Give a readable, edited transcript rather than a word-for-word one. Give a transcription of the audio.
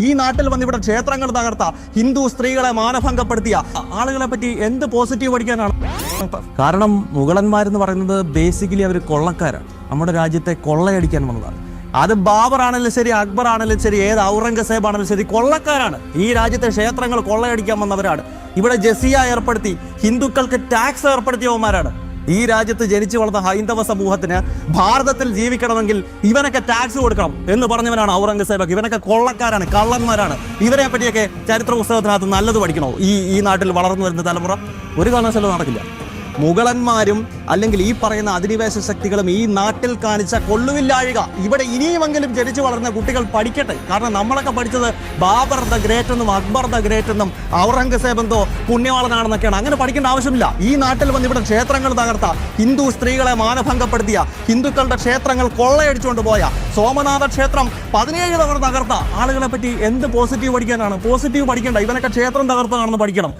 ഈ നാട്ടിൽ വന്ന് ഇവിടെ ക്ഷേത്രങ്ങൾ തകർത്ത ഹിന്ദു സ്ത്രീകളെ മാനഭംഗപ്പെടുത്തിയ ആളുകളെ പറ്റി എന്ത് പോസിറ്റീവ് പഠിക്കാനാണ്? കാരണം മുഗളന്മാരെന്ന് പറയുന്നത് ബേസിക്കലി അവർ കൊള്ളക്കാരാണ്. നമ്മുടെ രാജ്യത്തെ കൊള്ളയടിക്കാൻ വന്നതാണ്. അത് ബാബർ ആണെങ്കിലും ശരി, അക്ബർ ആണെങ്കിലും ശരി, ഏത് ഔറംഗസേബ് ആണെങ്കിലും ശരി, കൊള്ളക്കാരാണ്. ഈ രാജ്യത്തെ ക്ഷേത്രങ്ങൾ കൊള്ളയടിക്കാൻ വന്നവരാണ്. ഇവിടെ ജസിയ ഏർപ്പെടുത്തി ഹിന്ദുക്കൾക്ക് ടാക്സ് ഏർപ്പെടുത്തിയവന്മാരാണ്. ഈ രാജ്യത്ത് ജനിച്ചു വളർന്ന ഹൈന്ദവ സമൂഹത്തിന് ഭാരതത്തിൽ ജീവിക്കണമെങ്കിൽ ഇവനൊക്കെ ടാക്സ് കൊടുക്കണം എന്ന് പറഞ്ഞവനാണ് ഔറംഗസേബ്. ഇവനൊക്കെ കൊള്ളക്കാരാണ്, കള്ളന്മാരാണ്. ഇവരെ പറ്റിയൊക്കെ ചരിത്ര പുസ്തകത്തിനകത്ത് നല്ലത് പഠിക്കണോ ഈ നാട്ടിൽ വളർന്നു വരുന്ന തലമുറ? ഒരു കാരണവശാലും നടക്കില്ല. മുഗളന്മാരും അല്ലെങ്കിൽ ഈ പറയുന്ന അധിനിവേശ ശക്തികളും ഈ നാട്ടിൽ കാണിച്ച കൊള്ളുവില്ലാഴിക ഇവിടെ ഇനിയുമെങ്കിലും ജനിച്ചു വളർന്ന കുട്ടികൾ പഠിക്കട്ടെ. കാരണം നമ്മളൊക്കെ പഠിച്ചത് ബാബർ ദ ഗ്രേറ്റ് എന്നും അക്ബർ ദ ഗ്രേറ്റ് എന്നും ഔറംഗസേബ് എന്തോ പുണ്യവാളനാണെന്നൊക്കെയാണ്. അങ്ങനെ പഠിക്കേണ്ട ആവശ്യമില്ല. ഈ നാട്ടിൽ വന്ന് ഇവിടെ ക്ഷേത്രങ്ങൾ തകർത്ത, ഹിന്ദു സ്ത്രീകളെ മാനഭംഗപ്പെടുത്തിയ, ഹിന്ദുക്കളുടെ ക്ഷേത്രങ്ങൾ കൊള്ളയടിച്ചുകൊണ്ട് പോയ, സോമനാഥ ക്ഷേത്രം 17 തവണ തകർത്ത ആളുകളെ പറ്റി എന്ത് പോസിറ്റീവ് പഠിക്കാനാണ്? പോസിറ്റീവ് പഠിക്കേണ്ട, ഇവനൊക്കെ ക്ഷേത്രം തകർത്തതാണെന്ന് പഠിക്കണം.